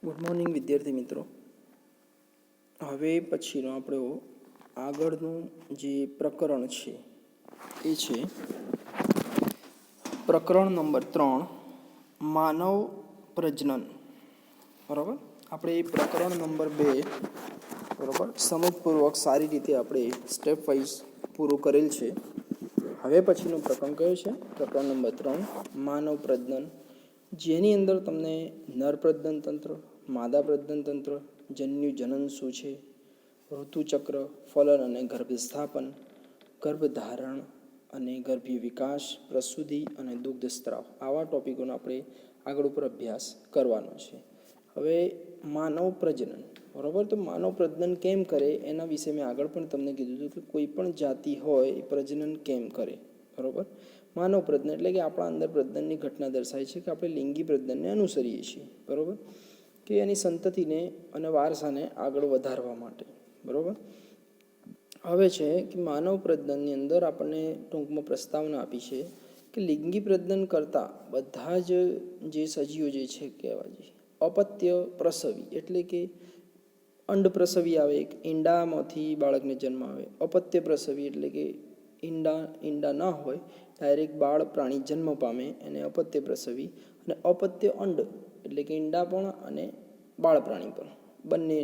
Good morning વિદ્યાર્થી મિત્રો. હવે પછીનો આપણો આગળનું જે પ્રકરણ છે એ છે પ્રકરણ નંબર 3, માનવ પ્રજનન. બરાબર. આપણે પ્રકરણ નંબર 2 બરાબર સમજપૂર્વક સારી રીતે આપણે સ્ટેપ વાઇઝ પૂરું કરેલ છે. હવે પછીનું પ્રકરણ કયું છે? પ્રકરણ નંબર 3, માનવ પ્રજનન, જેની અંદર તમને નર પ્રજનન તંત્ર, માદા પ્રજનન તંત્ર, જન્યુ જનન શું છે, ઋતુચક્ર, ફલન અને ગર્ભસ્થાપન, ગર્ભધારણ અને ગર્ભીય વિકાસ, પ્રસૂતિ અને દુગ્ધસ્ત્રાવ, આવા ટોપિકોનો આપણે આગળ ઉપર અભ્યાસ કરવાનો છે. હવે માનવ પ્રજનન, બરાબર. તો માનવ પ્રજનન કેમ કરે એના વિશે મેં આગળ પણ તમને કીધું હતું કે કોઈ પણ જાતિ હોય એ પ્રજનન કેમ કરે. બરાબર. માનવ પ્રજનન એટલે કે આપણા અંદર પ્રજનનની ઘટના દર્શાય છે કે આપણે લિંગી પ્રજનનને અનુસરીએ છીએ. બરાબર. કે એની સંતતિને અને વારસાને આગળ વધારવા માટે. બરાબર. હવે છે કે માનવ પ્રજનનની અંદર આપણને ટૂંકમાં પ્રસ્તાવના આપી છે કે લિંગી પ્રજનન કરતાં બધા જ જે સજીવો જે છે કહેવાય છે અપત્ય પ્રસવી, એટલે કે અંડ પ્રસવી આવે, એક ઈંડામાંથી બાળકને જન્મ આવે. અપત્ય પ્રસવી એટલે કે ઈંડા ન હોય, ડાયરેક્ટ બાળ પ્રાણી જન્મ પામે એને અપત્ય પ્રસવી. અને અપત્ય અંડ એટલે કે ઈંડા પણ અને બાળ પ્રાણી પણ બંને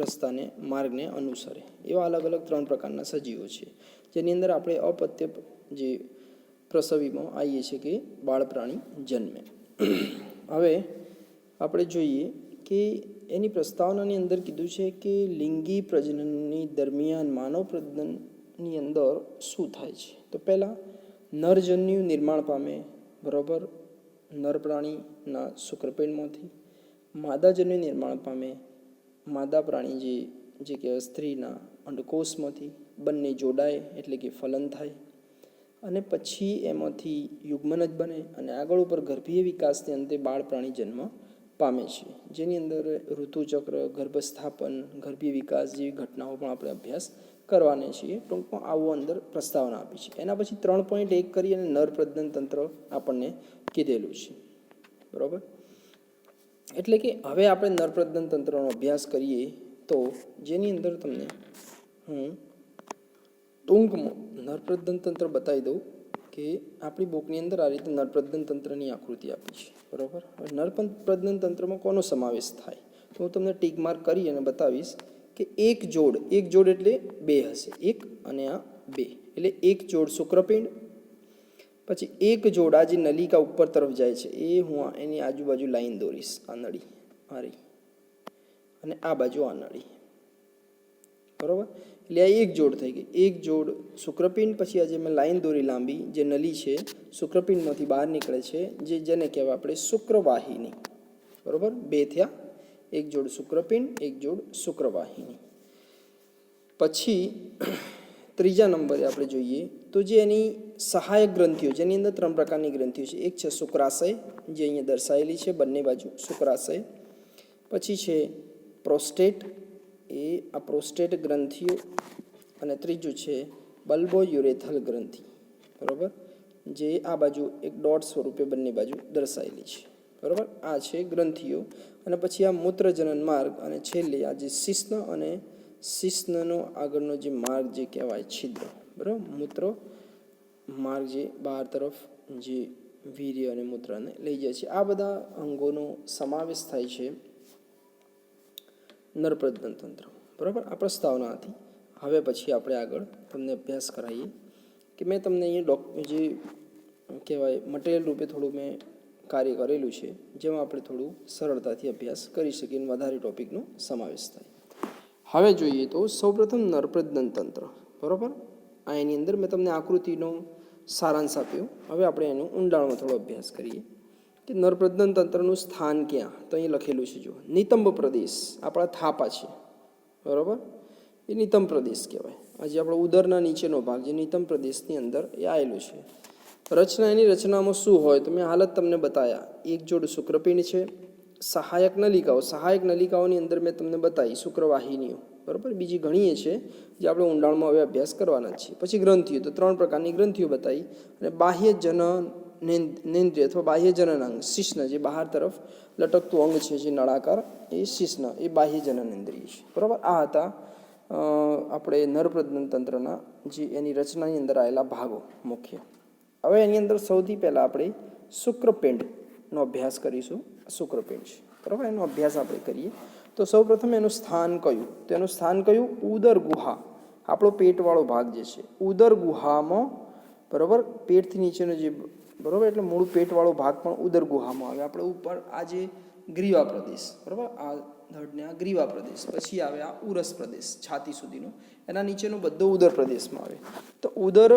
રસ્તાને માર્ગને અનુસરે એવા અલગ અલગ 3 પ્રકારના સજીવો છે, જેની અંદર આપણે અપત્ય જે પ્રસવીમાં આવીએ છીએ કે બાળ પ્રાણી જન્મે. હવે આપણે જોઈએ કે એની પ્રસ્તાવનાની અંદર કીધું છે કે લિંગી પ્રજનનની દરમિયાન માનવ પ્રજનનની અંદર શું થાય છે. તો પહેલાં નરજન્યુ નિર્માણ પામે. બરાબર. નર પ્રાણીના શુક્રપિંડમાંથી. માદાજન્યુ નિર્માણ પામે, માદા પ્રાણી જે કહેવાય સ્ત્રીના અંડકોષમાંથી. બંને જોડાય એટલે કે ફલન થાય અને પછી એમાંથી યુગ્મનજ બને અને આગળ ઉપર ગર્ભીય વિકાસને અંતે બાળ પ્રાણી જન્મ પામે છે, જેની અંદર ઋતુચક્ર, ગર્ભસ્થાપન, ગર્ભીય વિકાસ જેવી ઘટનાઓ પણ આપણે અભ્યાસ કરવાને છીએ. ટૂંકમાં આવું અંદર પ્રસ્તાવના આપી છે. એના પછી 3.1 કરી અને નર પ્રજનન તંત્ર આપણને કીધેલું છે. બરાબર. એટલે કે હવે આપણે નર પ્રજનન તંત્રનો અભ્યાસ કરીએ તો જેની અંદર તમને હું ટૂંકમાં નર પ્રજનન તંત્ર બતાવી દઉં કે આપણી બુકની અંદર આ રીતે નર પ્રજનન તંત્રની આકૃતિ આપી છે. બરાબર. નર પ્રજનન તંત્રમાં કોનો સમાવેશ થાય તો હું તમને ટીક માર્ક કરી અને બતાવીશ કે એક જોડ એટલે 2 હશે, 1 અને આ 2 એટલે એક જોડ શુક્રપિંડ, પછી એક જોડ આ જે નલિકા ઉપર તરફ જાય છે એ હું એની આજુબાજુ લાઈન દોરીશ. આ નળી આ રહી અને આ બાજુ આ નળી. બરાબર. એટલે આ એક જોડ થઈ ગઈ. એક જોડ શુક્રપિંડ, પછી આજે મેં લાઈન દોરી લાંબી, જે નળી છે શુક્રપિંડમાંથી બહાર નીકળે છે, જેને કહેવાય આપણે શુક્રવાહિની. બરાબર. 2 થયા. એક જોડ શુક્રપિંડ, એક જોડ શુક્રવાહિની. પછી ત્રીજા નંબરે આપણે જોઈએ તો જે એની સહાયક ગ્રંથિઓ, જેની અંદર 3 પ્રકારની ગ્રંથિઓ છે. એક છે શુક્રાશય, જે અહીંયા દર્શાવેલી છે બંને બાજુ શુક્રાશય. પછી છે પ્રોસ્ટેટ, એ આ પ્રોસ્ટેટ ગ્રંથિઓ. અને ત્રીજું છે બલ્બોયુરેથલ ગ્રંથિ. બરાબર. જે આ બાજુ એક ડોટ સ્વરૂપે બંને બાજુ દર્શાવેલી છે. બરાબર. આ છે ગ્રંથિઓ. અને પછી આ મૂત્રજનન માર્ગ અને છેલ્લે આ જે શિશ્ન અને શિશ્નનો આગળનો જે માર્ગ જે કહેવાય છિદ્ર. બરાબર. મૂત્ર માર્ગ જે બહાર તરફ જે વીર્ય અને મૂત્રને લઈ જાય છે, આ બધા અંગોનો સમાવેશ થાય છે નર પ્રજનન તંત્ર. બરાબર. આ પ્રસ્તાવના હતી. હવે પછી આપણે આગળ તમને અભ્યાસ કરાવીએ કે મેં તમને અહીંયા જે કહેવાય મટીરિયલ રૂપે થોડું મેં કાર્ય કરેલું છે, જેમાં આપણે થોડું સરળતાથી અભ્યાસ કરી શકીએ અને વધારે ટોપિકનો સમાવેશ થાય. હવે જોઈએ તો સૌપ્રથમ નર પ્રજનન તંત્ર. બરાબર. આ એની અંદર મેં તમને આકૃતિનો સારાંશ આપ્યો. હવે આપણે એનો ઊંડાણમાં થોડો અભ્યાસ કરીએ કે નર પ્રજનન તંત્રનું સ્થાન ક્યાં. તો અહીં લખેલું છે, જો નિતંબ પ્રદેશ આપણા થાપા છે. બરાબર. એ નિતંબ પ્રદેશ કહેવાય. આજે આપણો ઉદરના નીચેનો ભાગ જે નિતંબ પ્રદેશની અંદર એ આવેલું છે. રચના, એની રચનામાં શું હોય તો મેં હાલત તમને બતાવ્યા. એક જોડ શુક્રપિંડ છે. સહાયક નલિકાઓની અંદર મેં તમને બતાવી શુક્રવાહિનીઓ. બરાબર. બીજી ઘણી છે જે આપણે ઊંડાણમાં હવે અભ્યાસ કરવાના છીએ. પછી ગ્રંથિઓ, તો 3 પ્રકારની ગ્રંથિઓ બતાવી. અને બાહ્ય જનન નેન્દ્રિય અથવા બાહ્ય જનનાંગ શિશ્ન, જે બહાર તરફ લટકતું અંગ છે જે નળાકાર, એ શિશ્ન, એ બાહ્ય જનનેન્દ્રિય છે. બરાબર. આ હતા આપણે નરપ્રજનન તંત્રના જે એની રચનાની અંદર આવેલા ભાગો મુખ્ય. હવે એની અંદર સૌથી પહેલાં આપણે શુક્રપિંડનો અભ્યાસ કરીશું. શુક્રપિંડ છે. બરાબર. એનો અભ્યાસ આપણે કરીએ તો સૌપ્રથમ એનું સ્થાન કયું? તો એનું સ્થાન કયું? ઉદર ગુહા, આપણો પેટવાળો ભાગ જે છે ઉદર ગુહામાં. બરાબર. પેટથી નીચેનો જે, બરાબર, એટલે મૂળ પેટવાળો ભાગ પણ ઉદર ગુહામાં આવે. આપણે ઉપર આ જે ગ્રીવા પ્રદેશ, બરાબર, આ ધડને આ ગ્રીવા પ્રદેશ, પછી આવે આ ઉરસ પ્રદેશ છાતી સુધીનો, એના નીચેનો બધો ઉદર પ્રદેશમાં આવે. તો ઉદર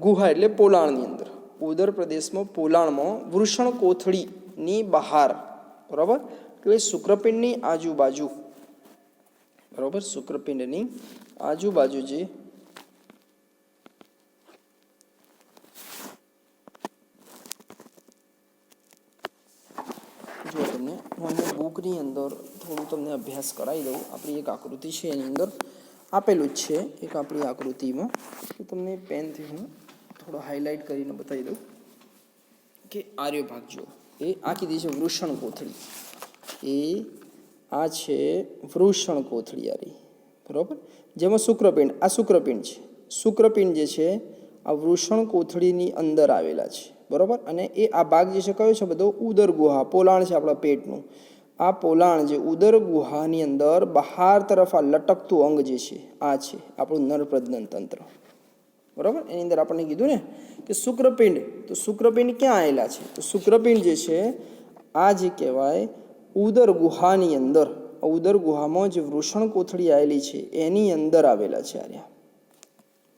ગુહા એટલે પોલાણની અંદર, ઉદર પ્રદેશમાં પોલાણમાં વૃષણ કોથળીની બહાર, બરાબર, એટલે શુક્રપિંડની આજુબાજુ, બરાબર, શુક્રપિંડની આજુબાજુ જે જો તમને હું અહીંયા બુકની અંદર થોડું તમને અભ્યાસ કરાવી દઉં. આપણી એક આકૃતિ છે એની અંદર આપેલું જ છે એક આપણી આકૃતિમાં, તો તમને પેનથી હું થોડો હાઇલાઇટ કરીને બતાવી દઉં કે આર્ય ભાગ જો એ આ કીધી છે વૃષણ કોથળી, એ આ છે વૃષણ કોથળી આરી, બરાબર, જેમાં શુક્રપિંડ, આ શુક્રપિંડ છે. શુક્રપિંડ જે છે આ વૃષણ કોથળીની અંદર આવેલા છે. બરાબર. અને એ આ ભાગ જે છે કયો છે બધો? ઉદર ગુહા, પોલાણ છે આપણા પેટનું. આ પોલાણ જે ઉદર ગુહાની અંદર બહાર તરફ આ લટકતું અંગ જે છે આ છે આપણું નરપ્રજનન તંત્ર. બરાબર. એની અંદર આપણને કીધું ને કે શુક્રપિંડ, તો શુક્રપિંડ ક્યાં આવેલા છે? તો શુક્રપિંડ જે છે આ જે કહેવાય ઉદર ગુહાની અંદર, ઉદર ગુહામાં જે વૃષણ કોથળી આવેલી છે એની અંદર આવેલા છે. આર્યા,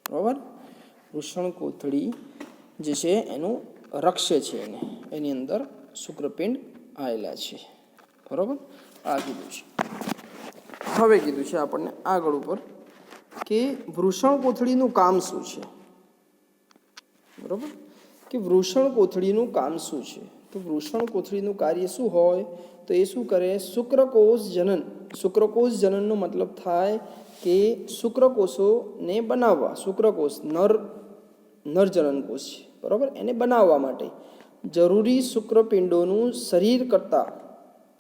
બરાબર, વૃષણ કોથળી જે છે એનું રક્ષે છે એને, એની અંદર શુક્રપિંડ આવેલા છે. બરાબર. આ કીધું છે. હવે કીધું છે આપણને આગળ ઉપર કે વૃષણ કોથળીનું કામ શું છે? બરાબર, કે વૃષણ કોથળીનું કામ શું છે? તો વૃષણ કોથળીનું કાર્ય શું હોય? તો એ શું કરે? શુક્રકોષ જનન. શુક્રકોષ જનનનો મતલબ થાય કે શુક્રકોષોને બનાવવા. શુક્રકોષ નરજનન કોષ છે, બરાબર, એને બનાવવા માટે જરૂરી શુક્રપિંડોનું શરીર કરતાં,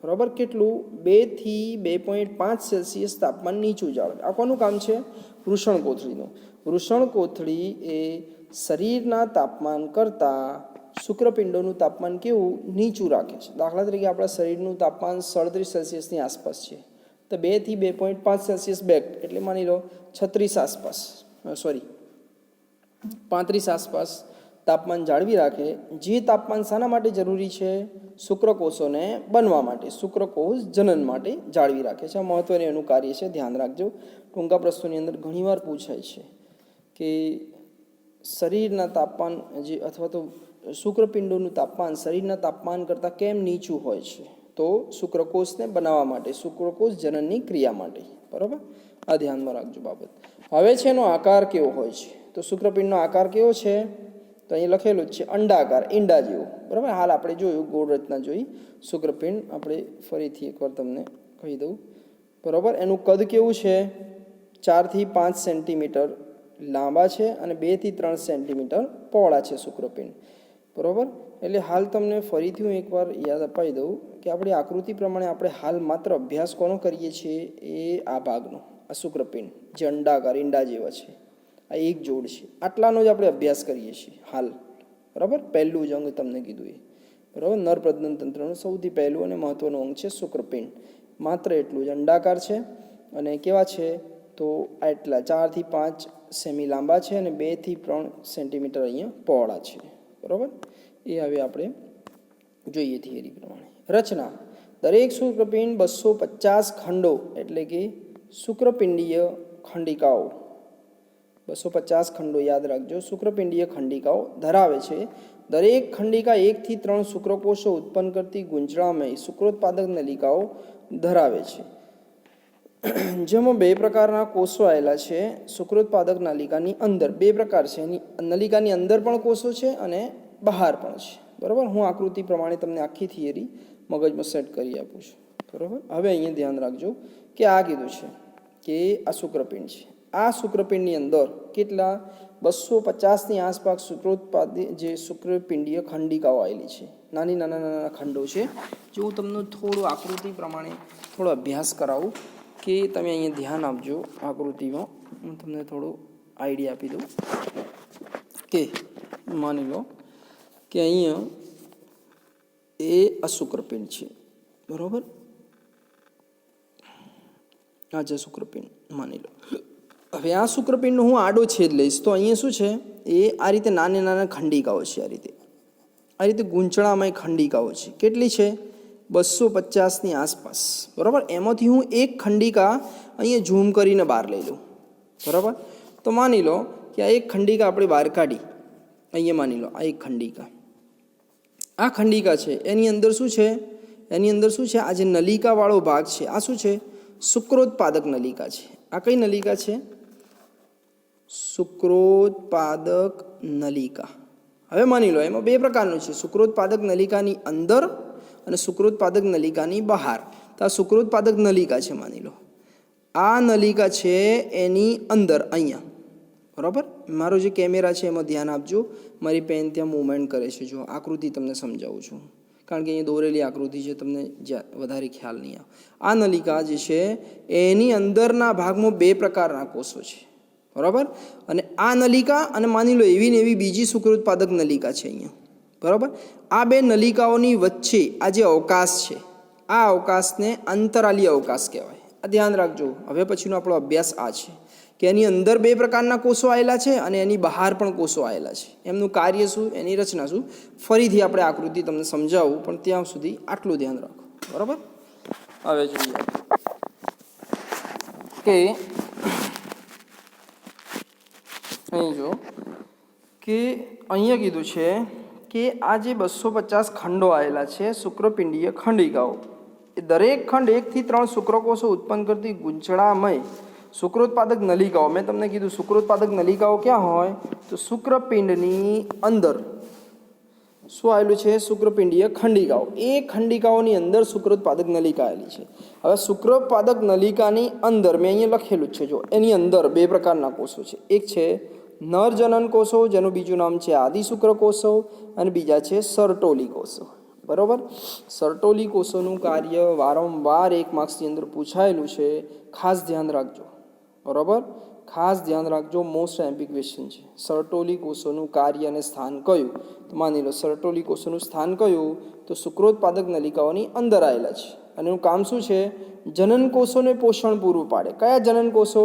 બરાબર, કેટલું? 2 થી 2.5 સેલ્સિયસ તાપમાન નીચું જાળવે. આ કોનું કામ છે? વૃષણ કોથળીનું. વૃષણ કોથળી એ શરીરના તાપમાન કરતાં શુક્રપિંડોનું તાપમાન કેવું? નીચું રાખે છે. દાખલા તરીકે આપણા શરીરનું તાપમાન 37 સેલ્સિયસની આસપાસ છે, તો 2 થી 2.5 સેલ્સિયસ બેક એટલે માની લો 36 આસપાસ, સોરી 35 આસપાસ તાપમાન જાળવી રાખે. જે તાપમાન શાના માટે જરૂરી છે? શુક્રકોષોને બનવા માટે, શુક્રકોષ જનન માટે જાળવી રાખે છે. આ મહત્વનું એનું કાર્ય છે, ધ્યાન રાખજો. ટૂંકા પ્રશ્નોની અંદર ઘણીવાર પૂછાય છે કે શરીરના તાપમાન જે અથવા તો શુક્રપિંડોનું તાપમાન શરીરના તાપમાન કરતાં કેમ નીચું હોય છે? તો શુક્રકોષને બનાવવા માટે, શુક્રકોષ જનનની ક્રિયા માટે. બરાબર. આ ધ્યાનમાં રાખજો બાબત. હવે છે એનો આકાર કેવો હોય છે? તો શુક્રપિંડનો આકાર કેવો છે? તો અહીં લખેલું જ છે અંડાકાર, ઈંડા જેવો. બરાબર. હાલ આપણે જોયું, ગોળ રચના જોઈ. શુક્રપિંડ આપણે ફરીથી એકવાર તમને કહી દઉં. બરાબર. એનું કદ કેવું છે? 4 થી 5 સેન્ટીમીટર લાંબા છે અને 2 થી 3 સેન્ટીમીટર પહોળા છે શુક્રપિંડ. બરાબર. એટલે હાલ તમને ફરીથી હું એકવાર યાદ અપાવી દઉં કે આપણી આકૃતિ પ્રમાણે આપણે હાલ માત્ર અભ્યાસ કોનો કરીએ છીએ? એ આ ભાગનો, આ શુક્રપિંડ જે અંડાકાર ઈંડા જેવા છે, આ એક જોડ છે, આટલાનો જ આપણે અભ્યાસ કરીએ છીએ હાલ. બરાબર. પહેલું જ અંગ તમને કીધું એ, બરાબર, નરપ્રજનન તંત્રનું સૌથી પહેલું અને મહત્વનું અંગ છે શુક્રપિંડ. માત્ર એટલું જ અંડાકાર છે અને કેવા છે? તો આટલા 4 થી 5 સેમી લાંબા છે અને 2 થી 3 સેન્ટીમીટર અહીંયા પહોળા છે. બરાબર. એ હવે આપણે જોઈએ થિયરી પ્રમાણે. રચના: દરેક શુક્રપિંડ 250 ખંડો એટલે કે શુક્રપિંડીય ખંડિકાઓ, 250 ખંડો યાદ રાખજો, શુક્રપિંડીય ખંડિકાઓ ધરાવે છે. દરેક ખંડિકા 1 થી 3 શુક્રકોષો ઉત્પન્ન કરતી ગુંચળામય શુક્રોત્પાદક નલિકાઓ ધરાવે છે. જેમાં 2 પ્રકારના કોષો આવેલા છે. શુક્રોત્પાદક નલિકાની અંદર 2 પ્રકાર છે. એની નલિકાની અંદર પણ કોષો છે અને બહાર પણ છે. બરાબર. હું આકૃતિ પ્રમાણે તમને આખી થિયરી મગજમાં સેટ કરી આપું છું. બરાબર. હવે અહીંયા ધ્યાન રાખજો કે આ કીધું છે કે આ શુક્રપિંડ છે. આ શુક્રપિંડની અંદર કેટલા? 250ની આસપાસ શુક્રોત્પાદી જે શુક્રપિંડીય ખંડિકાઓ આવેલી છે, નાની નાના ખંડો છે. જો હું તમને થોડું આકૃતિ પ્રમાણે થોડો અભ્યાસ કરાવું કે તમે અહીંયા ધ્યાન આપજો. આકૃતિમાં હું તમને થોડું આઈડિયા આપી દઉં કે માની લો કે અહીંયા એ અશુક્રપિંડ છે, બરાબર. આ જે શુક્રપિંડ માની લો. હવે આ શુક્રપિંડનો હું આડો છેદ લઈશ તો અહીંયા શું છે, એ આ રીતે નાની નાના ખંડિકાઓ છે. આ રીતે ગૂંચળામય ખંડિકાઓ છે. કેટલી છે? 250ની આસપાસ, બરાબર. એમાંથી હું એક ખંડિકા અહીંયા ઝૂમ કરીને બહાર લઈ લઉં, બરાબર. તો માની લો કે આ એક ખંડિકા આપણે બહાર કાઢી. અહીંયા માની લો આ એક ખંડિકા, આ ખંડિકા છે. એની અંદર શું છે? એની અંદર શું છે? આ જે નલિકાવાળો ભાગ છે આ શું છે? શુક્રોત્પાદક નલિકા છે. આ કઈ નલિકા છે? શુક્રોત્પાદક નલિકા. હવે માની લો એમાં બે પ્રકારનું છે, શુક્રોત્પાદક નલિકાની અંદર અને શુક્રોત્પાદક નલિકાની બહાર. તો આ શુક્રોત્પાદક નલિકા છે, માની લો આ નલિકા છે એની અંદર અહીંયા, બરાબર. મારો જે કેમેરા છે એમાં ધ્યાન આપજો, મારી પેન ત્યાં મૂવમેન્ટ કરે છે. જો આકૃતિ તમને સમજાવું છું, કારણ કે અહીંયા દોરેલી આકૃતિ છે, તમને વધારે ખ્યાલ નહીં આવે. આ નલિકા જે છે એની અંદરના ભાગમાં બે પ્રકારના કોષો છે, બરાબર. અને આ નલિકા અને માની લો એવી ને એવી બીજી શુક્રોત્પાદક નલિકા છે અહીંયા, બરાબર. આ બે નલિકાઓની વચ્ચે આ જે અવકાશ છે, આ અવકાશને અંતરાલી અવકાશ કહેવાય. આ ધ્યાન રાખજો. હવે પછીનો આપણો અભ્યાસ આ છે કે એની અંદર બે પ્રકારના કોષો આવેલા છે અને એની બહાર પણ કોષો આવેલા છે. એમનું કાર્ય શું, એની રચના શું, ફરીથી આપણે આકૃતિ તમને સમજાવું, પણ ત્યાં સુધી આટલું ધ્યાન રાખો, બરાબર. હવે જોઈએ કે અહીં જો કે અહીંયા કીધું છે કે આ જે 250 ખંડો આવેલા છે શુક્રપિંડીય ખંડિકાઓ, એ દરેક ખંડ 1 થી 3 શુક્રકોષો ઉત્પન્ન કરતી ગૂંચળામય શુક્રોત્પાદક નલિકાઓ. મેં તમને કીધું શુક્રોત્પાદક નલિકાઓ ક્યાં હોય, તો શુક્રપિંડની અંદર શું આવેલું છે? શુક્રપિંડીય ખંડિકાઓ. એ ખંડિકાઓની અંદર શુક્રોત્પાદક નલિકા આવેલી છે. હવે શુક્રોત્પાદક નલિકાની અંદર મેં અહીંયા લખેલું જ છે, જો એની અંદર બે પ્રકારના કોષો છે. એક છે નરજનન કોષો, જેનું બીજું નામ છે આદિ શુક્રકોષો, અને બીજા છે સર્ટોલી કોષો, બરાબર. સર્ટોલી કોષોનું કાર્ય વારંવાર 1 માર્ક્સની અંદર પૂછાયેલું છે, ખાસ ધ્યાન રાખજો, બરાબર. ખાસ ધ્યાન રાખજો, મોસ્ટ એમ્પિક ક્વેશ્ચન છે. સર્ટોલી કોષોનું કાર્ય અને સ્થાન કયું? તો માની લો સર્ટોલી કોષોનું સ્થાન કયું, તો શુક્રોત્પાદક નલિકાઓની અંદર આવેલા છે. અને એનું કામ શું છે? જનન કોષોને પોષણ પૂરું પાડે. કયા જનન કોષો?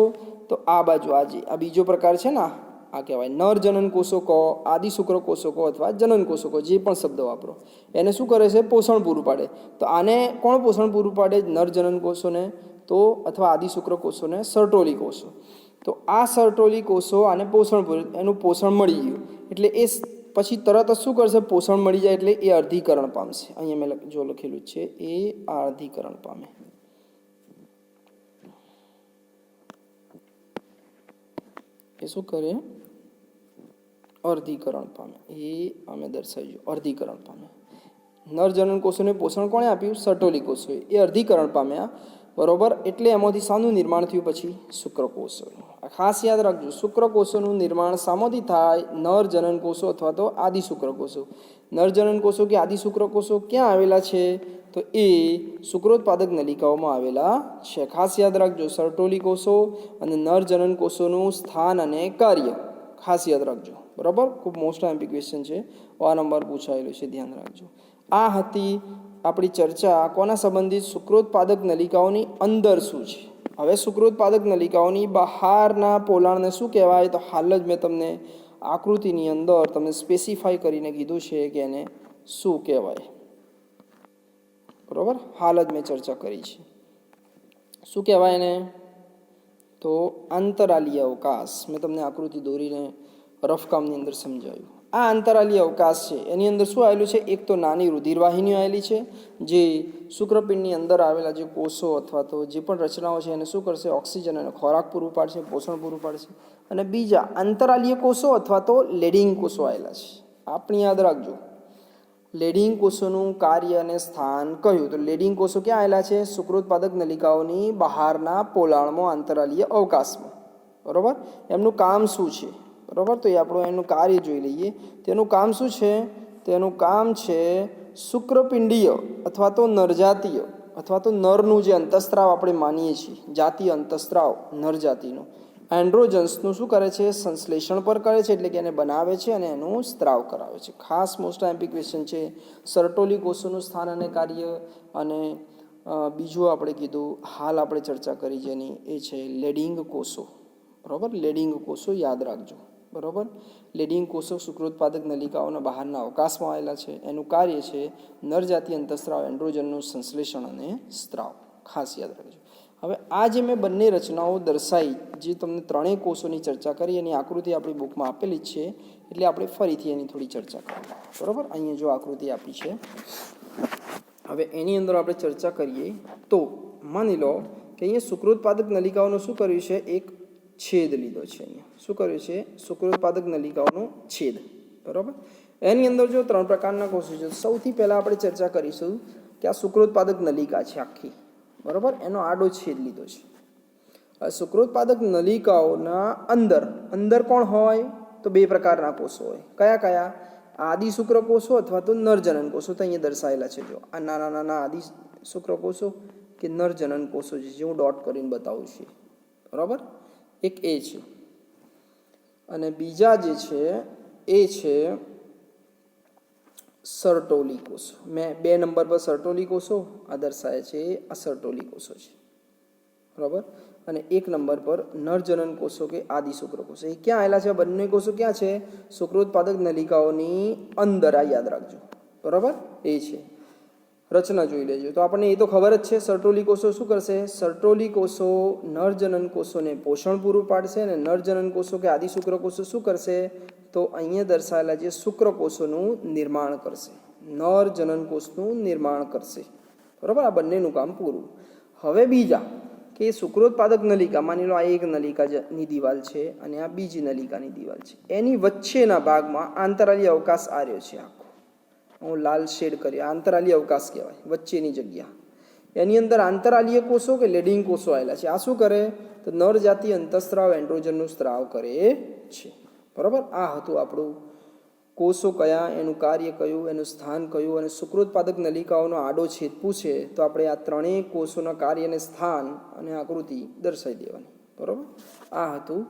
તો આ બાજુ આ બીજો પ્રકાર છે ને, આ કહેવાય નર જનન કોષો કહો, આદિ શુક્ર કોષો કહો, અથવા જનન કોષો કહો, જે પણ શબ્દ વાપરો. એને શું કરે છે? પોષણ પૂરું પાડે. તો આને કોણ પોષણ પૂરું પાડે? નર જનન કોષોને, તો અથવા આદિ શુક્ર કોષોને સર્ટોલી કોષો. તો આ સર્ટોલી કોષો આને પોષણ પૂરું, એનું પોષણ મળી ગયું એટલે એ પછી તરત જ શું કરશે? પોષણ મળી જાય એટલે એ અર્ધીકરણ પામશે. અહીંયા મેં જો લખેલું છે, એ અર્ધીકરણ પામે. એ શું કરે? અર્ધીકરણ પામે. એ અમે દર્શાવ્યું, અર્ધીકરણ પામે. નરજનન કોષોને પોષણ કોણે આપ્યું? સર્ટોલી કોષોએ. એ અર્ધીકરણ પામ્યા, બરોબર. એટલે એમાંથી શાનું નિર્માણ થયું? પછી શુક્રકોષોનું. ખાસ યાદ રાખજો, શુક્રકોષોનું નિર્માણ શામાંથી થાય? નરજનન કોષો અથવા તો આદિ શુક્રકોષો. નરજનન કોષો કે આદિ શુક્રકોષો ક્યાં આવેલા છે? તો એ શુક્રોત્પાદક નલિકાઓમાં આવેલા છે. ખાસ યાદ રાખજો, સર્ટોલી કોષો અને નરજનન કોષોનું સ્થાન અને કાર્ય ખાસ યાદ રાખજો, બરાબર. ખૂબ મોસ્ટ એમ્પિક ક્વેશ્ચન છે, વારંવાર પૂછાયેલું છે, ધ્યાન રાખજો. આ હતી આપણી ચર્ચા કોના સંબંધિત? શુક્રોત્પાદક નલિકાઓની અંદર શું છે. હવે શુક્રોત્પાદક નલિકાઓની બહારના પોલાણને શું કહેવાય? તો હાલ જ મેં તમને આકૃતિની અંદર તમને સ્પેસિફાઈ કરીને કીધું છે કે એને શું કહેવાય, બરાબર. હાલ જ મેં ચર્ચા કરી છે. શું કહેવાય એને? તો આંતરાલીય અવકાશ. મેં તમને આકૃતિ દોરીને રફકામની અંદર સમજાવ્યું. આ આંતરાલીય અવકાશ છે એની અંદર શું આવેલું છે? એક તો નાની રુધિરવાહિનીઓ આવેલી છે, જે શુક્રપિંડની અંદર આવેલા જે કોષો અથવા તો જે પણ રચનાઓ છે એને શું કરશે? ઓક્સિજન અને ખોરાક પૂરું પાડશે, પોષણ પૂરું પાડશે. અને બીજા આંતરાલીય કોષો અથવા તો લેડિંગ કોષો આવેલા છે. આપણે યાદ રાખજો, લેડિંગ કોષોનું કાર્ય અને સ્થાન કયું? તો લેડિંગ કોષો ક્યાં આવેલા છે? શુક્રોત્પાદક નલિકાઓની બહારના પોલાણમાં, આંતરાલીય અવકાશમાં, બરાબર. એમનું કામ શું છે? બરાબર. તો એ આપણું એનું કાર્ય જોઈ લઈએ. તેનું કામ શું છે? તેનું કામ છે શુક્રપિંડીય અથવા તો નરજાતીય અથવા તો નરનું જે અંતસ્ત્રાવ આપણે માનીએ છીએ, જાતીય અંતસ્ત્રાવ નર જાતિનું, એન્ડ્રોજન્સનું શું કરે છે? સંશ્લેષણ પર કરે છે, એટલે કે એને બનાવે છે અને એનું સ્ત્રાવ કરાવે છે. ખાસ મોસ્ટ આઈએમપી ક્વેશ્ચન છે. સર્ટોલી કોષોનું સ્થાન અને કાર્ય, અને બીજું આપણે કીધું હાલ આપણે ચર્ચા કરી જેની, એ છે લેડિંગ કોષો. બરાબર, લેડિંગ કોષો યાદ રાખજો. બરાબર, લેડિંગ કોષો શુક્રોત્પાદક નલિકાઓના બહારના અવકાશમાં આવેલા છે. એનું કાર્ય છે નરજાતિ અંતસ્ત્રાવ, એન્ડ્રોજનનું સંશ્લેષણ અને સ્ત્રાવ. ખાસ યાદ રાખજો. હવે આ જે મેં બંને રચનાઓ દર્શાવી, જે તમને ત્રણેય કોષોની ચર્ચા કરી, એની આકૃતિ આપણી બુકમાં આપેલી જ છે, એટલે આપણે ફરીથી એની થોડી ચર્ચા કરીએ. બરાબર, અહીંયા જો આકૃતિ આપી છે, હવે એની અંદર આપણે ચર્ચા કરીએ. તો માની લો કે અહીંયા શુક્રોત્પાદક નલિકાઓનું શું કર્યું છે? એક છેદ લીધો છે. અહીંયા શું કર્યું છે? શુક્રોત્પાદક નલિકાઓનો છેદ. બરાબર, એની અંદર જો ત્રણ પ્રકારના કોષો છે. સૌથી પહેલાં આપણે ચર્ચા કરીશું કે આ શુક્રોત્પાદક નલિકા છે આખી. બરાબર, એનો આડો છેદ લીધો છે. શુક્રોત્પાદક નલિકાઓના અંદર અંદર કોણ હોય? તો બે પ્રકારના કોષો હોય. કયા કયા? આદિ શુક્રકોષો અથવા તો નરજનન કોષો. તો અહીંયા દર્શાવેલા છે. જો આ નાના નાના આદિ શુક્રકોષો કે નરજનન કોષો છે, જે હું ડોટ કરીને બતાવું છું. બરાબર, એક એ છે, અને બીજા જે છે એ છે સર્ટોલી કોષો. મેં 2 નંબર પર સર્ટોલી કોષો આ દર્શાવે છે, આ સર્ટોલી કોષો છે. બરાબર, અને 1 નંબર પર નરજનન કોષો કે આદિ શુક્રકોષો. એ ક્યાં આવેલા છે? બંને કોષો ક્યાં છે? શુક્રોત્પાદક નલિકાઓની અંદર. આ યાદ રાખજો. બરાબર, એ છે. રચના જોઈ લેજો તો આપણને એ તો ખબર જ છે. સર્ટોલી કોષો શું કરશે? સર્ટોલી કોષો નરજનન કોષોને પોષણ પૂરું પાડશે, અને નરજનન કોષો કે આદિ શુક્રકોષો શું કરશે? તો અહીંયા દર્શાવેલા જે શુક્રકોષોનું નિર્માણ કરશે, નરજનન કોષનું નિર્માણ કરશે. બરાબર, આ બંનેનું કામ પૂરું. હવે બીજા કે શુક્રોત્પાદક નલિકા, માની લો આ એક નલિકાની દિવાલ છે અને આ બીજી નલિકાની દિવાલ છે. એની વચ્ચેના ભાગમાં આંતરાલી અવકાશ આર્યો છે. આખો હું લાલ શેડ કરી, આંતરાલી અવકાશ કહેવાય, વચ્ચેની જગ્યા. એની અંદર આંતરાલીય કોષો કે લેડિંગ કોષો આવેલા છે. આ શું કરે? તો નર જાતિ અંતસ્ત્રાવ, એન્ડ્રોજનનું સ્ત્રાવ કરે છે. બરાબર, આ હતું આપણું કોષો કયા, એનું કાર્ય કયું, એનું સ્થાન કયું, અને શુક્રોત્પાદક નલિકાઓનો આડો છેદ પૂછે તો આપણે આ ત્રણેય કોષોના કાર્યને, સ્થાન અને આકૃતિ દર્શાવી દેવાની. બરાબર, આ હતું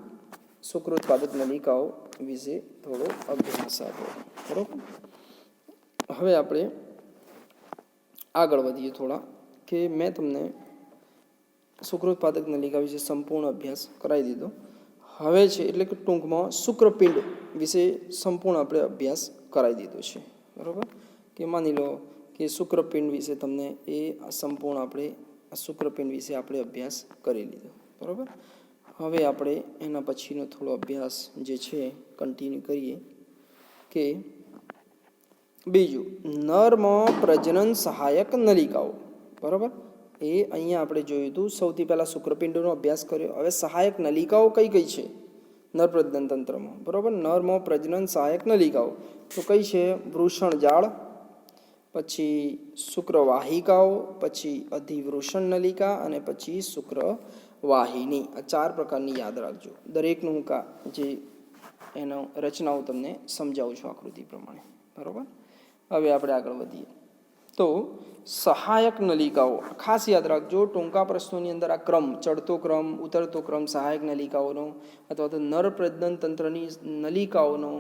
શુક્રોત્પાદક નલિકાઓ વિશે થોડો અભ્યાસ આપણો. બરાબર, હવે આપણે આગળ વધીએ થોડા, કે મેં તમને શુક્રોત્પાદક નલિકા વિશે સંપૂર્ણ અભ્યાસ કરાવી દીધો. હવે છે એટલે કે ટૂંકમાં શુક્રપિંડ વિશે સંપૂર્ણ આપણે અભ્યાસ કરાવી દીધો છે. બરાબર, કે માની લો કે શુક્રપિંડ વિશે તમને એ સંપૂર્ણ આપણે શુક્રપિંડ વિશે આપણે અભ્યાસ કરી લીધો. બરાબર, હવે આપણે એના પછીનો થોડો અભ્યાસ જે છે કન્ટિન્યુ કરીએ. કે બીજું, નરમાં પ્રજનન સહાયક નલિકાઓ. બરાબર, એ અહીંયા આપણે જોયું હતું. સૌથી પહેલાં શુક્રપિંડોનો અભ્યાસ કર્યો. હવે સહાયક નલિકાઓ કઈ કઈ છે નર પ્રજનન તંત્રમાં? બરાબર, નરમાં પ્રજનન સહાયક નલિકાઓ તો કઈ છે? વૃષણજાળ, પછી શુક્રવાહિકાઓ, પછી અધિવૃષણ નલિકા, અને પછી શુક્રવાહિની. આ 4 પ્રકારની યાદ રાખજો. દરેકનું જે એનો રચનાઓ તમને સમજાવું છું આકૃતિ પ્રમાણે. બરાબર, હવે આપણે આગળ વધીએ. તો સહાયક નલિકાઓ ખાસ યાદ રાખજો. ટૂંકા પ્રશ્નોની અંદર આ ક્રમ, ચડતો ક્રમ, ઉતરતો ક્રમ સહાયક નલિકાઓનો, અથવા તો નર પ્રજનન તંત્રની નલિકાઓનો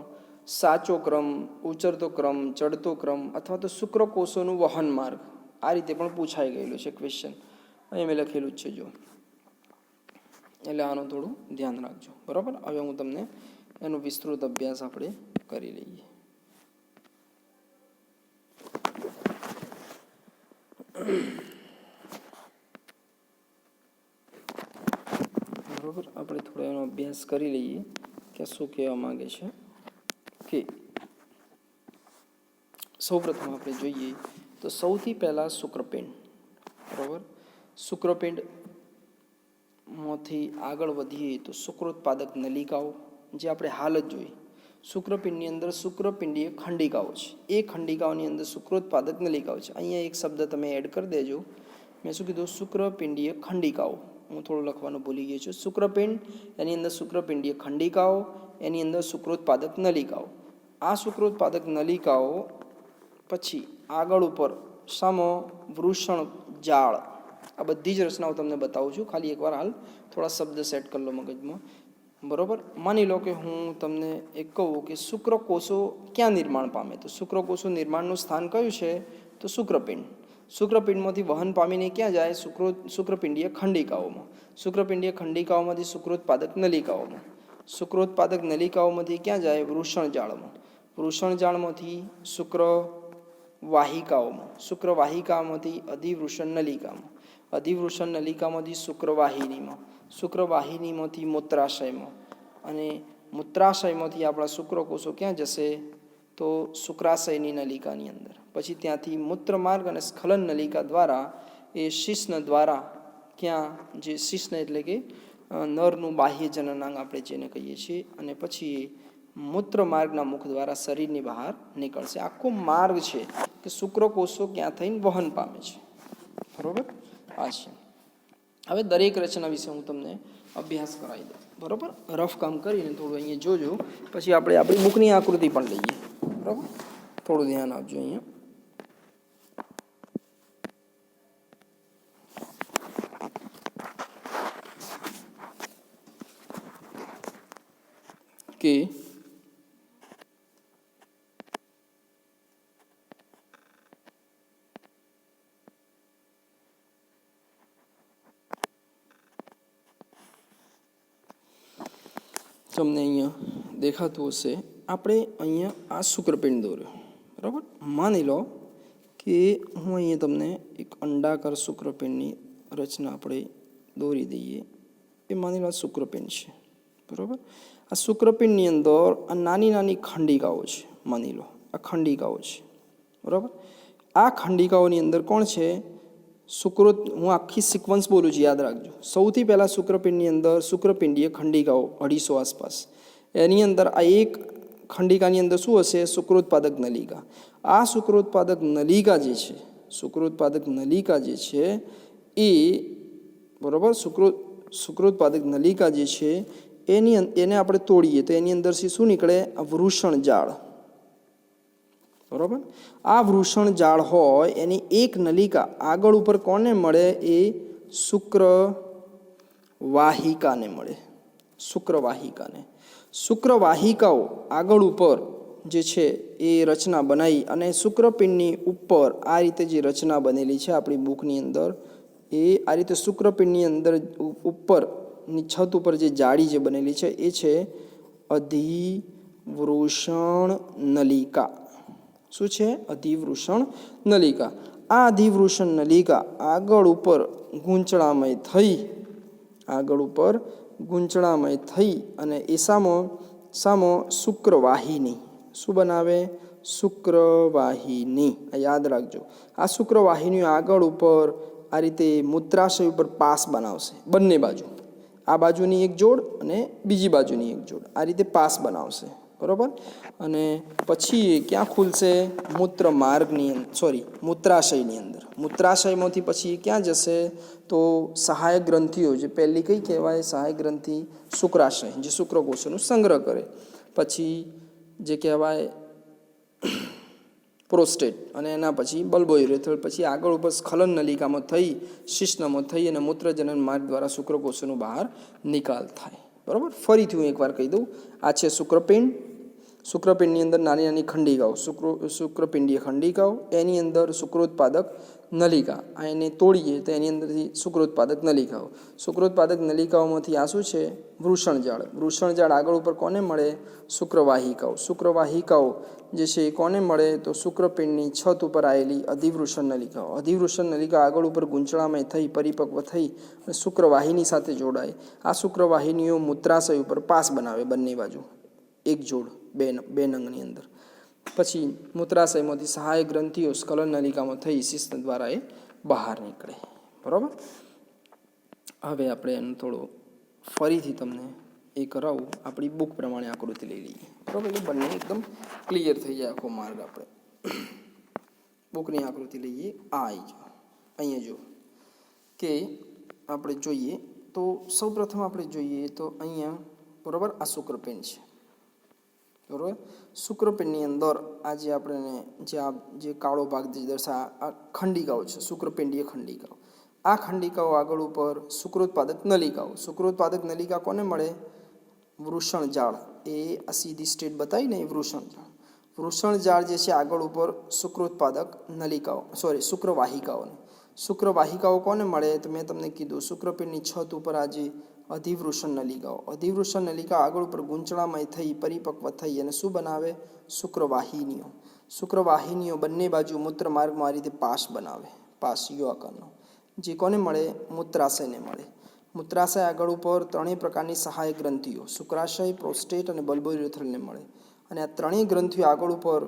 સાચો ક્રમ, ઉચરતો ક્રમ, ચડતો ક્રમ, અથવા તો શુક્રકોષોનું વહન માર્ગ, આ રીતે પણ પૂછાઈ ગયેલું છે ક્વેશ્ચન. અહીં મેં લખેલું જ છે જો, એટલે આનું થોડું ધ્યાન રાખજો. બરાબર, હવે હું તમને એનો વિસ્તૃત અભ્યાસ આપણે કરી લઈએ. બરાબર, આપણે થોડો એનો અભ્યાસ કરી લઈએ કે શું કહેવા માંગે છે. કે સૌપ્રથમ આપણે જોઈએ તો સૌથી પહેલાં શુક્રપિંડ. બરાબર, શુક્રપિંડમાંથી આગળ વધીએ તો શુક્રોત્પાદક નલિકાઓ, જે આપણે હાલ જ જોઈ. શુક્રપિંડની અંદર શુક્રપિંડીય ખંડિકાઓ છે. એ ખંડિકાઓની અંદર શુક્રોત્પાદક નલિકાઓ છે. અહીંયા એક શબ્દ તમે એડ કરી દેજો. મેં શું કીધું? શુક્રપિંડીય ખંડિકાઓ. હું થોડું લખવાનું ભૂલી ગયો છું. શુક્રપિંડ, એની અંદર શુક્રપિંડીય ખંડિકાઓ, એની અંદર શુક્રોત્પાદક નલિકાઓ. આ શુક્રોત્પાદક નલિકાઓ પછી આગળ ઉપર સામો વૃષણ જાળ. આ બધી જ રચનાઓ તમને બતાવું છું, ખાલી એકવાર હાલ થોડા શબ્દ સેટ કરી લો મગજમાં. બરોબર, માની લો કે હું તમને એક કહું કે શુક્રકોષો ક્યાં નિર્માણ પામે, તો શુક્રકોષો નિર્માણનું સ્થાન કયું છે, તો શુક્રપિંડ. શુક્રપિંડમાંથી વહન પામીને ક્યાં જાય, શુક્રપિંડીય ખંડિકાઓમાં. શુક્રપિંડીય ખંડિકાઓમાંથી શુક્રોત્પાદક નલિકાઓમાં. શુક્રોત્પાદક નલિકાઓમાંથી ક્યાં જાય, વૃષણજાળમાં. વૃષણજાળમાંથી શુક્રવાહિકાઓમાં. શુક્રવાહિકામાંથી અધિવૃષણ નલિકામાં. અધિવૃષણ નલિકામાંથી શુક્રવાહિનીમાં. શુક્રવાહિનીમાંથી મૂત્રાશયમાં. અને મૂત્રાશયમાંથી આપણા શુક્રકોષો ક્યાં જશે, તો શુક્રાશયની નલિકાની અંદર. પછી ત્યાંથી મૂત્રમાર્ગ અને સ્ખલન નલિકા દ્વારા એ શિશ્ન દ્વારા ક્યાં, જે શિશ્ન એટલે કે નરનું બાહ્ય જનનાંગ આપણે જેને કહીએ છીએ, અને પછી એ મૂત્રમાર્ગના મુખ દ્વારા શરીરની બહાર નીકળશે. આખો માર્ગ છે કે શુક્રકોષો ક્યાં થઈને વહન પામે છે. બરોબર, આ છે. હવે દરેક રચના વિશે હું તમને અભ્યાસ કરાવી દઉં. બરોબર, રફ કામ કરીને થોડું અહીંયા જોજો, પછી આપણે આપણી બુકની આકૃતિ પણ લઈએ. બરાબર, થોડું ધ્યાન આપજો અહીંયા. કે તમને અહીંયા દેખાતું હશે, આપણે અહીંયા આ શુક્રપિંડ દોર્યો. બરાબર, માની લો કે હું અહીંયા તમને એક અંડાકાર શુક્રપિંડની રચના આપણે દોરી દઈએ. એ માની લો શુક્રપિંડ છે. બરાબર, આ શુક્રપિંડની અંદર આ નાની નાની ખંડિકાઓ છે. માની લો આ ખંડિકાઓ છે. બરાબર, આ ખંડિકાઓની અંદર કોણ છે, હું આખી સિક્વન્સ બોલું છું, યાદ રાખજો. સૌથી પહેલાં શુક્રપિંડની અંદર શુક્રપિંડીય ખંડિકાઓ 250 આસપાસ. એની અંદર આ એક ખંડિકાની અંદર શું હશે, શુક્રોત્પાદક નલિકા. આ શુક્રોત્પાદક નલિકા જે છે, શુક્રોત્પાદક નલિકા જે છે એ, બરાબર, શુક્રોત્પાદક નલિકા જે છે એને આપણે તોડીએ તો એની અંદરથી શું નીકળે, આ વૃષણ જાળ. બરાબર, આ વૃષણ જાળ હોય એની એક નલિકા આગળ ઉપર કોને મળે, એ શુક્રવાહિકાને મળે. શુક્રવાહિકાને. શુક્રવાહિકાઓ આગળ ઉપર જે છે એ રચના બનાવી અને શુક્રપિંડની ઉપર આ રીતે જે રચના બનેલી છે આપણી બુકની અંદર, એ આ રીતે શુક્રપિંડની અંદર ઉપરની છત ઉપર જે જાળી જે બનેલી છે એ છે અધિવૃષણ નલિકા. શું છે, અધિવૃષણ નલિકા. આ અધિવૃષણ નલિકા આગળ ઉપર ગૂંચળામય થઈ અને એ સામો શુક્રવાહિની શું બનાવે, શુક્રવાહિની. આ યાદ રાખજો. આ શુક્રવાહિનીઓ આગળ ઉપર આ રીતે મૂત્રાશય ઉપર પાસ બનાવશે બંને બાજુ. આ બાજુની એક જોડ અને બીજી બાજુની એક જોડ, આ રીતે પાસ બનાવશે. બરાબર, અને પછી ક્યાં ખુલશે, મૂત્રાશયની અંદર. મૂત્રાશયમાંથી પછી ક્યાં જશે, તો સહાયક ગ્રંથિઓ, જે પહેલી કઈ કહેવાય, સહાયક ગ્રંથિ શુક્રાશય, જે શુક્રકોષોનો સંગ્રહ કરે. પછી જે કહેવાય પ્રોસ્ટેટ, અને એના પછી બલ્બોયુરેથ્રલ. પછી આગળ ઉપર સ્ખલન નલિકામાં થઈ, શિશ્નમાં થઈ અને મૂત્રજનન માર્ગ દ્વારા શુક્રકોષોનો બહાર નિકાલ થાય. બરાબર, ફરીથી હું એકવાર કહી દઉં. આ છે શુક્રપિંડ. શુક્રપિંડની અંદર નાની નાની ખંડિકાઓ, શુક્રપિંડીય ખંડિકાઓ, એની અંદર શુક્રોત્પાદક નલિકા. આ એને તોડીએ તો એની અંદરથી શુક્રોત્પાદક નલિકાઓ. શુક્રોત્પાદક નલિકાઓમાંથી આ શું છે, વૃષણજાળ. વૃષણજાળ આગળ ઉપર કોને મળે, શુક્રવાહિકાઓ. શુક્રવાહિકાઓ જે છે એ કોને મળે, તો શુક્રપિંડની છત ઉપર આવેલી અધિવૃષણ નલિકાઓ. અધિવૃષણ નલિકા આગળ ઉપર ગૂંચળામય થઈ, પરિપક્વ થઈ અને શુક્રવાહિની સાથે જોડાય. આ શુક્રવાહિનીઓ મૂત્રાશય ઉપર પાસ બનાવે બંને બાજુ, એક જોડ, બે નંગની અંદર. પછી મૂત્રાશયમાંથી સહાયક ગ્રંથિઓ સ્ખલન નલિકામાં થઈ શિશ્ન દ્વારા એ બહાર નીકળે. બરાબર, હવે આપણે એનો થોડો ફરીથી તમને એ કરાવું. આપણી બુક પ્રમાણે આકૃતિ લઈ લઈએ. બરાબર, એટલે બંને એકદમ ક્લિયર થઈ જાય આખો માર્ગ. આપણે બુકની આકૃતિ લઈએ. આ આવી જાઓ, અહીંયા જો કે આપણે જોઈએ તો સૌપ્રથમ આપણે જોઈએ તો અહીંયા, બરાબર, આ શુક્રપિંડ છે. બરાબર. શુક્રપિંડની અંદર આજે આપણે જે કાળો ભાગ જે દર્શા આ ખંડિકાઓ છે, શુક્રપિંડીય ખંડિકાઓ. આ ખંડિકાઓ આગળ ઉપર શુક્રોત્પાદક નલિકાઓ. શુક્રોત્પાદક નલિકા કોને મળે? વૃષણ જાળ. એ આ સીધી સ્ટેટ બતાવી ને, એ વૃષણ જાળ. વૃષણ જાળ જે છે આગળ ઉપર શુક્રોત્પાદક નલિકાઓ, શુક્રવાહિકાઓને. શુક્રવાહિકાઓ કોને મળે? તો મેં તમને કીધું શુક્રપિંડની છત ઉપર આજે અધિવૃષણ નલિકાઓ. અધિવૃષણ નલિકા આગળ ઉપર ગૂંચળામય થઈ પરિપક્વ થઈ અને શું બનાવે? શુક્રવાહિનીઓ. શુક્રવાહિનીઓ બંને બાજુ મૂત્રમાર્ગમાં આ રીતે પાસ બનાવે, પાસ યુ આકારનો. જે કોને મળે? મૂત્રાશયને મળે. મૂત્રાશય આગળ ઉપર ત્રણેય પ્રકારની સહાયક ગ્રંથિઓ, શુક્રાશય, પ્રોસ્ટેટ અને બલ્બોયુરેથ્રલને મળે. અને આ ત્રણેય ગ્રંથિઓ આગળ ઉપર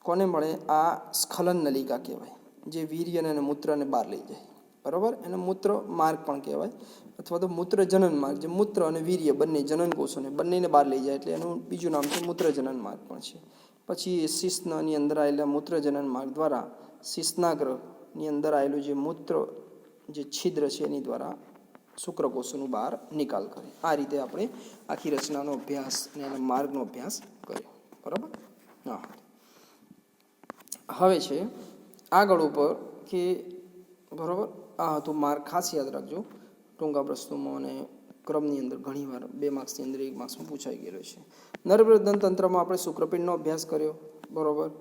કોને મળે? આ સ્ખલન નલિકા કહેવાય, જે વીર્ય અને મૂત્રને બહાર લઈ જાય. બરાબર. એને મૂત્ર માર્ગ પણ કહેવાય, અથવા તો મૂત્ર જનન માર્ગ, જે મૂત્ર અને વીર્ય બંને જનન કોષોને બંનેને બહાર લઈ જાય, એટલે એનું બીજું નામ છે મૂત્ર જનન માર્ગ પણ છે. પછી શિશ્નની અંદર આવેલા મૂત્ર જનન માર્ગ દ્વારા શિશ્નાગ્રહની અંદર આવેલું જે મૂત્ર જે છિદ્ર છે એની દ્વારા શુક્રકોષોનું બહાર નિકાલ કરે. આ રીતે આપણે આખી રચનાનો અભ્યાસ અને એના માર્ગનો અભ્યાસ કર્યો. બરાબર. હા, હવે છે આગળ ઉપર કે બરાબર. આ હતું માર્ક. ખાસ યાદ રાખજો, ટૂંકા પ્રશ્નોમાં અને ક્રમની અંદર ઘણીવાર 2 માર્ક્સની અંદર 1 માર્ક્સમાં પૂછાઈ ગયેલો છે. નરપ્રજનન તંત્રમાં આપણે શુક્રપિંડનો અભ્યાસ કર્યો. બરાબર.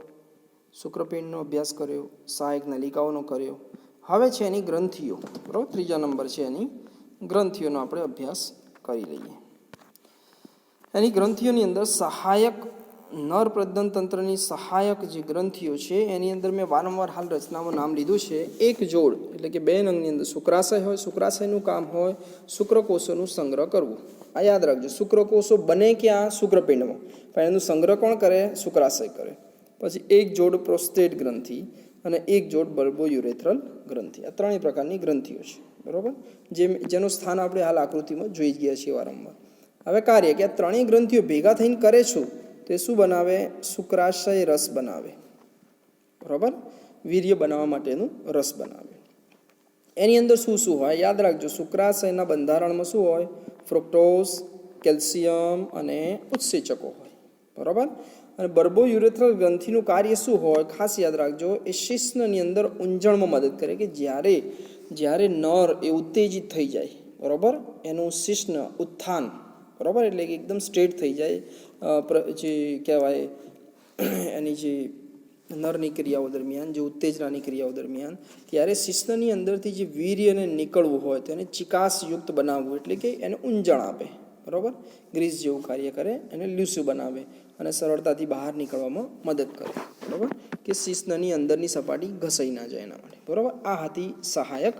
શુક્રપિંડનો અભ્યાસ કર્યો, સહાયક નલિકાઓનો કર્યો. હવે છે એની ગ્રંથિઓ. બરાબર. 3જા નંબર છે એની ગ્રંથિઓનો આપણે અભ્યાસ કરી લઈએ. એની ગ્રંથિઓની અંદર સહાયક નર પ્રજનન તંત્રની સહાયક જે ગ્રંથિઓ છે એની અંદર મેં વારંવાર હાલ રચનામાં નામ લીધું છે. એક જોડ એટલે કે 2 નંગની અંદર શુક્રાશય હોય. શુક્રાશયનું કામ હોય શુક્રકોષોનું સંગ્રહ કરવું. આ યાદ રાખજો. શુક્રકોષો બને ક્યાં? શુક્રપિંડમાં. પણ એનું સંગ્રહ કોણ કરે? શુક્રાશય કરે. પછી એક જોડ પ્રોસ્ટેટ ગ્રંથિ અને એક જોડ બલ્બોયુરેથ્રલ ગ્રંથિ. આ 3 પ્રકારની ગ્રંથિઓ છે. બરાબર. જેનું સ્થાન આપણે હાલ આકૃતિમાં જોઈ ગયા છીએ વારંવાર. હવે કાર્ય કે આ 3 ગ્રંથિઓ ભેગા થઈને કરે છું તે શું બનાવે? શુક્રાશય રસ બનાવે. બરાબર. વીર્ય બનાવવા માટેનું રસ બનાવે. એની અંદર શું શું હોય? યાદ રાખજો. શુક્રાશયના બંધારણમાં શું હોય? ફ્રુક્ટોઝ, કેલ્શિયમ અને ઉત્સેચકો હોય. બરાબર. અને બલ્બોયુરેથ્રલ ગ્રંથિનું કાર્ય શું હોય? ખાસ યાદ રાખજો. એ શિશ્નની અંદર ઊંજણમાં મદદ કરે કે જ્યારે નર એ ઉત્તેજિત થઈ જાય, બરાબર, એનું શિશ્ન ઉત્થાન, બરાબર, એટલે કે એકદમ સ્ટ્રેટ થઈ જાય, જે કહેવાય એની જે નરની ક્રિયાઓ દરમિયાન, જે ઉત્તેજનાની ક્રિયાઓ દરમિયાન, ત્યારે શિશ્નની અંદરથી જે વીર્યને નીકળવું હોય તેને ચિકાસયુક્ત બનાવવું, એટલે કે એને ઊંજણ આપે. બરાબર. ગ્રીસ જેવું કાર્ય કરે, એને લ્યુસું બનાવે અને સરળતાથી બહાર નીકળવામાં મદદ કરે. બરાબર. કે શિશ્નની અંદરની સપાટી ઘસાઈ ના જાય એના માટે. બરાબર. આ હતી સહાયક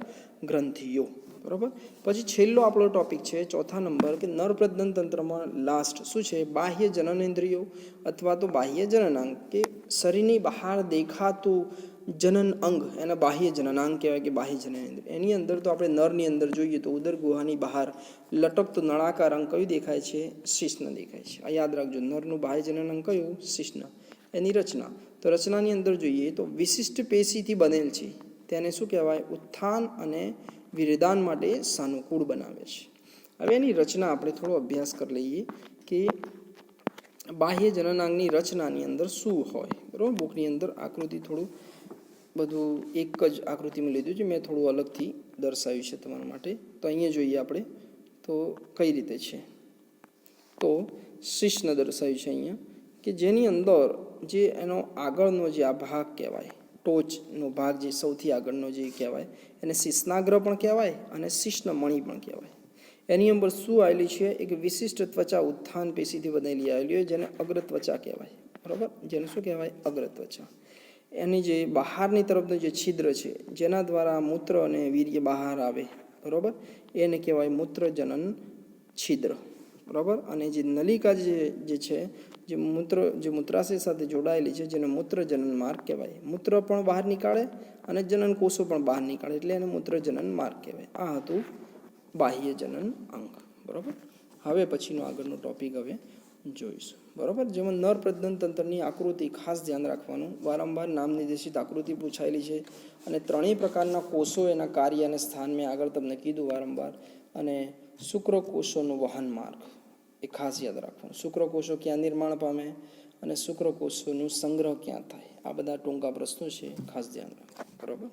ગ્રંથિઓ. બરાબર. પછી છેલ્લો આપણો ટોપિક છે 4થા નંબર, કે નરપ્રજનન તંત્રમાં લાસ્ટ શું છે? બાહ્ય જનનેન્દ્રિયો અથવા તો બાહ્ય જનનાંગ, કે શરીરની બહાર દેખાતું જનન અંગ, એના બાહ્ય જનનાંગ કહેવાય, કે બાહ્ય જનનેન્દ્રિય. એની અંદર તો આપણે નરની અંદર જોઈએ તો ઉદર ગુહાની બહાર લટકતો નળાકાર અંગ કયું દેખાય છે? શિશ્ન દેખાય છે. આ યાદ રાખજો. નરનું બાહ્ય જનનાંગ કયું? શિશ્ન. એની રચના તો રચનાની અંદર જોઈએ તો વિશિષ્ટ પેશીથી બનેલ છે. તેને શું કહેવાય? ઉત્થાન અને વિરેદાન માટે સાનુકૂળ બનાવે છે. હવે એની રચના આપણે થોડો અભ્યાસ કરી લઈએ કે બાહ્ય જનનાંગની રચનાની અંદર શું હોય. બરાબર. બુકની અંદર આકૃતિ થોડું બધું એક જ આકૃતિમાં લીધું છે, મેં થોડું અલગથી દર્શાવ્યું છે તમારા માટે. તો અહીંયા જોઈએ આપણે તો કઈ રીતે છે. તો શિશ્ન દર્શાવ્યું છે અહીંયા, કે જેની અંદર જે એનો આગળનો જે આ ભાગ કહેવાય, ટોચનો ભાગ, જે સૌથી આગળનો જે કહેવાય, એને શિશ્નાગ્ર પણ કહેવાય અને શિશ્નમણી પણ કહેવાય. એની અંદર શું આવેલી છે? એક વિશિષ્ટ ત્વચા ઉત્થાન પેશીથી બનેલી આવેલી હોય, જેને અગ્રત્વચા કહેવાય. બરાબર. જેને શું કહેવાય? અગ્રત્વચા. એની જે બહારની તરફનું જે છિદ્ર છે, જેના દ્વારા મૂત્ર અને વીર્ય બહાર આવે, બરાબર, એને કહેવાય મૂત્રજનન છિદ્ર. બરાબર. અને જે નલિકા જે છે, જે મૂત્રાશય સાથે જોડાયેલી છે, જેને મૂત્રજનન માર્ગ કહેવાય. મૂત્ર પણ બહાર નીકાળે અને જનન કોષો પણ બહાર નીકાળે, એટલે એને મૂત્રજનન માર્ગ કહેવાય. આ હતું બાહ્ય જનન અંગ. બરાબર. હવે પછીનો આગળનો ટોપિક હવે જોઈશું. બરાબર. જેમાં નર પ્રજનન તંત્રની આકૃતિ ખાસ ધ્યાન રાખવાનું. વારંવાર નામ નિર્દેશિત આકૃતિ પૂછાયેલી છે અને 3 પ્રકારના કોષો, એના કાર્ય અને સ્થાન મેં આગળ તમને કીધું વારંવાર. અને શુક્રકોષોનું વહન માર્ગ, એ ખાસ યાદ રાખવાનું. શુક્રકોષો ક્યાં નિર્માણ પામે અને શુક્રકોષોનું સંગ્રહ ક્યાં થાય, આ બધા ટૂંકા પ્રશ્નો છે, ખાસ ધ્યાન રાખો. બરાબર.